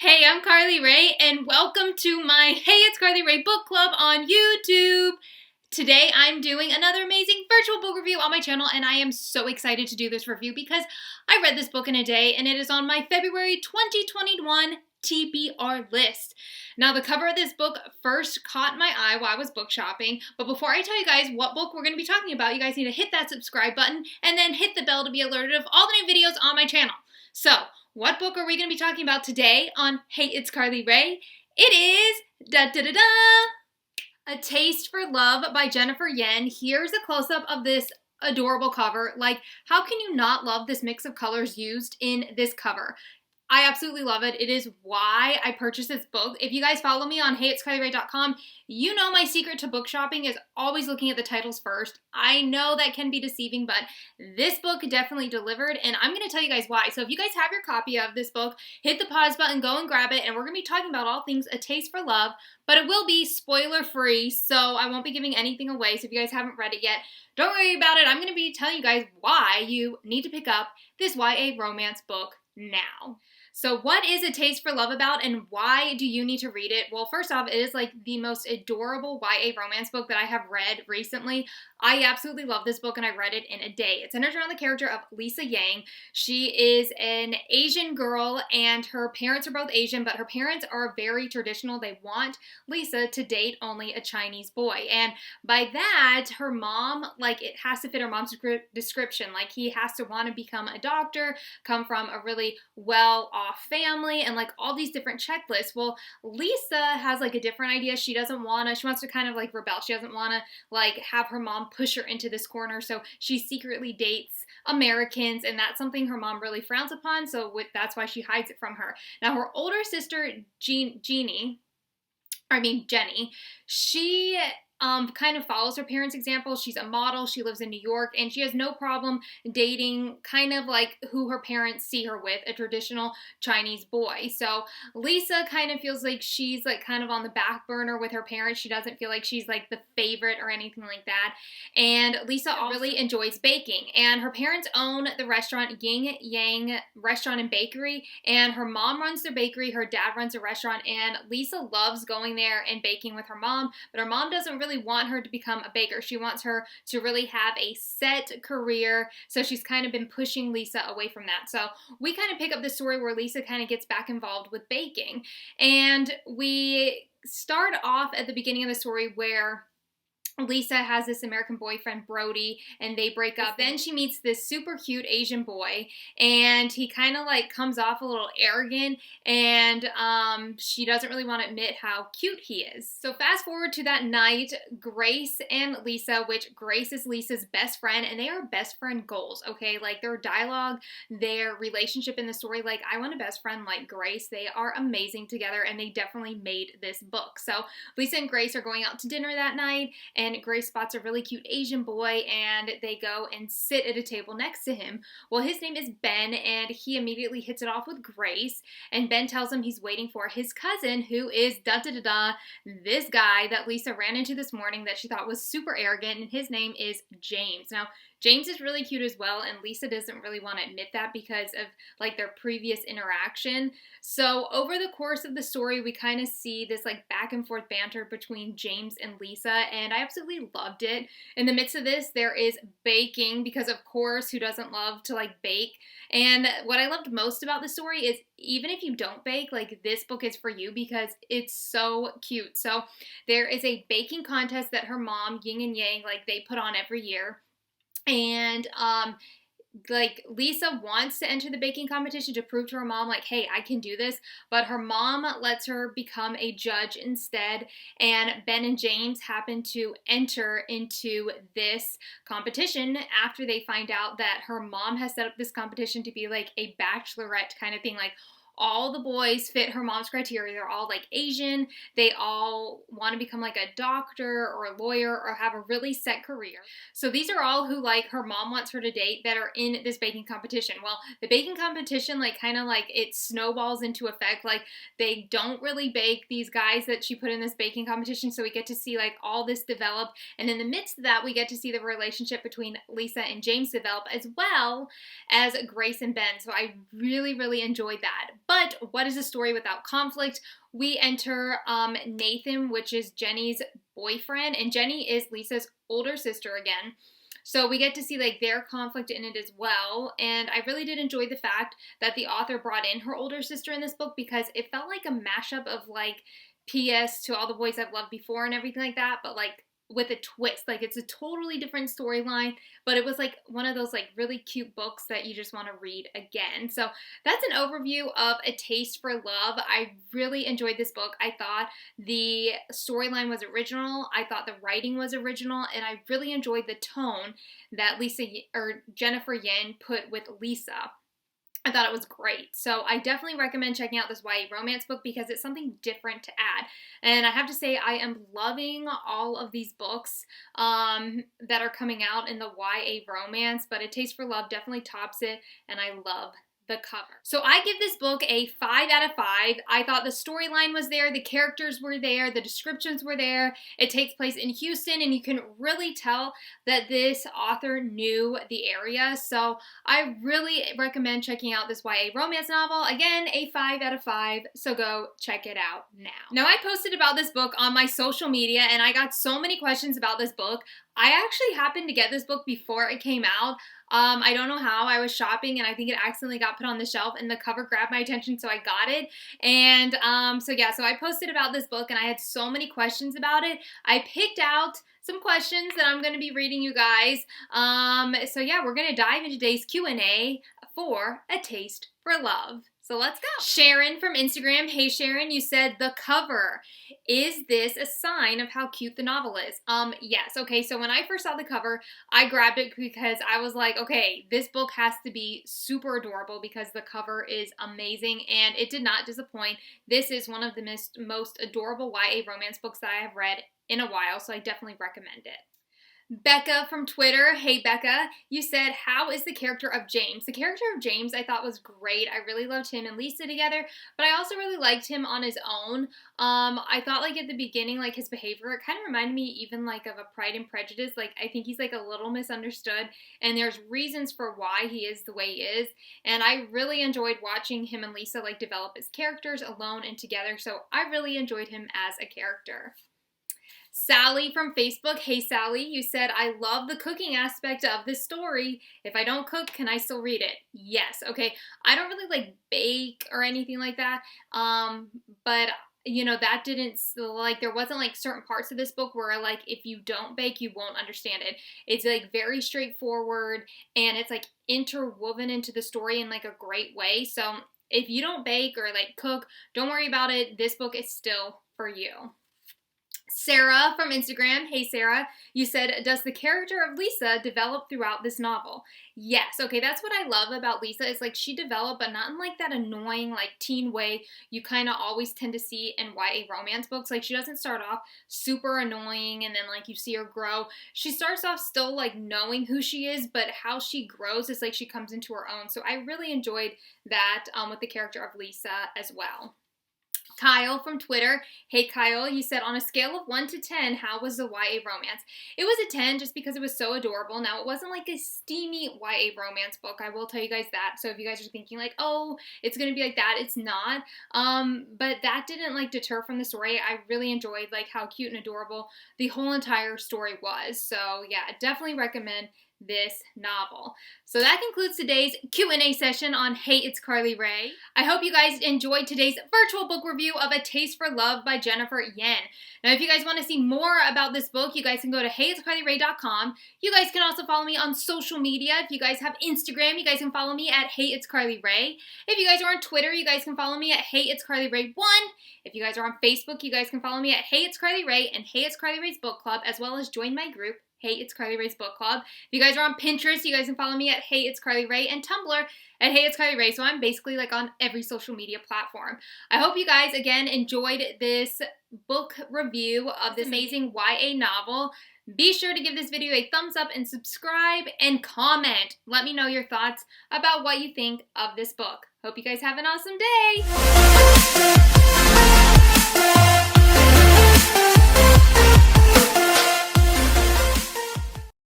Hey, I'm CarlyRae, and welcome to my Hey, it's CarlyRae book club on YouTube. Today, I'm doing another amazing virtual book review on my channel, and I am so excited to do this review because I read this book in a day, and it is on my February 2021 TBR list. Now, the cover of this book first caught my eye while I was book shopping, but before I tell you guys what book we're going to be talking about, you guys need to hit that subscribe button and then hit the bell to be alerted of all the new videos on my channel. So, what book are we going to be talking about today on Hey, it's CarlyRae? It is A Taste for Love by Jennifer Yen. Here's a close-up of this adorable cover. Like, how can you not love this mix of colors used in this cover? I absolutely love it. It is why I purchased this book. If you guys follow me on HeyitsCarlyRae.com, you know my secret to book shopping is always looking at the titles first. I know that can be deceiving, but this book definitely delivered, and I'm going to tell you guys why. So if you guys have your copy of this book, hit the pause button, go and grab it, and we're going to be talking about all things A Taste for Love, but it will be spoiler-free, so I won't be giving anything away. So if you guys haven't read it yet, don't worry about it. I'm going to be telling you guys why you need to pick up this YA romance book now. So what is A Taste for Love about, and why do you need to read it? Well, first off, it is like the most adorable YA romance book that I have read recently. I absolutely love this book, and I read it in a day. It centers around the character of Liza Yang. She is an Asian girl, and her parents are both Asian, but her parents are very traditional. They want Lisa to date only a Chinese boy, and by that, her mom, like, it has to fit her mom's description. Like, he has to want to become a doctor, come from a really well-off family, and like all these different checklists. Well, Lisa has like a different idea. She wants to kind of like rebel. She doesn't want to like have her mom push her into this corner, so she secretly dates Americans, and that's something her mom really frowns upon, so that's why she hides it from her. Now, her older sister, Jenny, she kind of follows her parents' example. She's a model, she lives in New York, and she has no problem dating kind of like who her parents see her with, a traditional Chinese boy. So Lisa kind of feels like she's like kind of on the back burner with her parents. She doesn't feel like she's like the favorite or anything like that. And Lisa really enjoys baking, and her parents own the restaurant Yin Yang Restaurant and Bakery, and her mom runs the bakery, her dad runs the restaurant, and Lisa loves going there and baking with her mom, but her mom doesn't really want her to become a baker. She wants her to really have a set career, so she's kind of been pushing Lisa away from that. So we kind of pick up the story where Lisa kind of gets back involved with baking, and we start off at the beginning of the story where Lisa has this American boyfriend, Brody, and they break up. Then she meets this super cute Asian boy, and he kind of like comes off a little arrogant, and she doesn't really want to admit how cute he is. So fast forward to that night, Grace and Lisa, which Grace is Lisa's best friend, and they are best friend goals, okay? Like their dialogue, their relationship in the story, like I want a best friend like Grace. They are amazing together, and they definitely made this book. So Lisa and Grace are going out to dinner that night, and Grace spots a really cute Asian boy, and they go and sit at a table next to him. Well, his name is Ben, and he immediately hits it off with Grace, and Ben tells him he's waiting for his cousin, who is this guy that Lisa ran into this morning that she thought was super arrogant, and his name is James. Now, James is really cute as well, and Lisa doesn't really want to admit that because of like their previous interaction. So over the course of the story, we kind of see this like back and forth banter between James and Lisa, and I absolutely loved it. In the midst of this, there is baking, because of course, who doesn't love to like bake? And what I loved most about the story is even if you don't bake, like this book is for you because it's so cute. So there is a baking contest that her mom, Yin and Yang, like they put on every year. And like Lisa wants to enter the baking competition to prove to her mom like, hey, I can do this, but her mom lets her become a judge instead, and Ben and James happen to enter into this competition after they find out that her mom has set up this competition to be like a bachelorette kind of thing. Like all the boys fit her mom's criteria. They're all like Asian. They all want to become like a doctor or a lawyer or have a really set career. So these are all who like her mom wants her to date that are in this baking competition. Well, the baking competition like kind of like it snowballs into effect. Like they don't really bake, these guys that she put in this baking competition. So we get to see like all this develop. And in the midst of that, we get to see the relationship between Lisa and James develop, as well as Grace and Ben. So I really, really enjoyed that. But what is a story without conflict? We enter Nathan, which is Jenny's boyfriend, and Jenny is Lisa's older sister again. So we get to see like their conflict in it as well. And I really did enjoy the fact that the author brought in her older sister in this book, because it felt like a mashup of like PS to All the Boys I've Loved Before and everything like that, but like with a twist. Like it's a totally different storyline, but it was like one of those like really cute books that you just want to read again. So that's an overview of A Taste for Love. I really enjoyed this book. I thought the storyline was original. I thought the writing was original, and I really enjoyed the tone that Jennifer Yang put with Lisa. I thought it was great. So I definitely recommend checking out this YA romance book because it's something different to add. And I have to say, I am loving all of these books that are coming out in the YA romance, but A Taste for Love definitely tops it, and I love the cover. So I give this book a 5 out of 5. I thought the storyline was there, the characters were there, the descriptions were there. It takes place in Houston, and you can really tell that this author knew the area. So I really recommend checking out this YA romance novel. Again, a 5 out of 5, so go check it out now. Now, I posted about this book on my social media, and I got so many questions about this book. I actually happened to get this book before it came out. I don't know how. I was shopping, and I think it accidentally got put on the shelf, and the cover grabbed my attention, so I got it. And so I posted about this book, and I had so many questions about it. I picked out some questions that I'm going to be reading you guys. We're going to dive into today's Q&A for A Taste for Love. So let's go. Sharon from Instagram. Hey Sharon, you said the cover. Is this a sign of how cute the novel is? Yes. Okay, so when I first saw the cover, I grabbed it because I was like, okay, this book has to be super adorable because the cover is amazing, and it did not disappoint. This is one of the most adorable YA romance books that I have read in a while, so I definitely recommend it. Becca from Twitter. Hey Becca, you said, how is the character of James? The character of James I thought was great. I really loved him and Lisa together, but I also really liked him on his own. I thought like at the beginning, like his behavior, it kind of reminded me even like of a Pride and Prejudice. Like I think he's like a little misunderstood, and there's reasons for why he is the way he is, and I really enjoyed watching him and Lisa like develop as characters alone and together, so I really enjoyed him as a character. Sally from Facebook. Hey Sally, you said, I love the cooking aspect of this story. If I don't cook, can I still read it? Yes. Okay. I don't really like bake or anything like that. But you know, that didn't, like, there wasn't like certain parts of this book where like if you don't bake, you won't understand it. It's like very straightforward, and it's like interwoven into the story in like a great way. So if you don't bake or like cook, don't worry about it. This book is still for you. Sarah from Instagram. Hey Sarah, you said, does the character of Lisa develop throughout this novel? Yes. Okay, that's what I love about Lisa, is like she developed, but not in like that annoying like teen way you kind of always tend to see in YA romance books. Like she doesn't start off super annoying and then like you see her grow. She starts off still like knowing who she is, but how she grows is like she comes into her own. So I really enjoyed that with the character of Lisa as well. Kyle from Twitter. Hey Kyle, you said, on a scale of 1 to 10, how was the YA romance? It was a 10 just because it was so adorable. Now, it wasn't like a steamy YA romance book. I will tell you guys that. So if you guys are thinking like, oh, it's going to be like that, it's not. But that didn't like deter from the story. I really enjoyed like how cute and adorable the whole entire story was. So yeah, definitely recommend this novel. So that concludes today's Q&A session on Hey, It's Carly Rae. I hope you guys enjoyed today's virtual book review of A Taste for Love by Jennifer Yang. Now, if you guys want to see more about this book, you guys can go to HeyitsCarlyRae.com. You guys can also follow me on social media. If you guys have Instagram, you guys can follow me at HeyitsCarlyRae. If you guys are on Twitter, you guys can follow me at HeyitsCarlyRae1. If you guys are on Facebook, you guys can follow me at Hey, It's Carly Rae and Hey, It's Carly Rae's Book Club, as well as join my group, Hey, It's Carly Rae's Book Club. If you guys are on Pinterest, you guys can follow me at Hey, It's Carly Rae, and Tumblr at Hey, It's Carly Rae. So I'm basically like on every social media platform. I hope you guys, again, enjoyed this book review of this amazing YA novel. Be sure to give this video a thumbs up and subscribe and comment. Let me know your thoughts about what you think of this book. Hope you guys have an awesome day.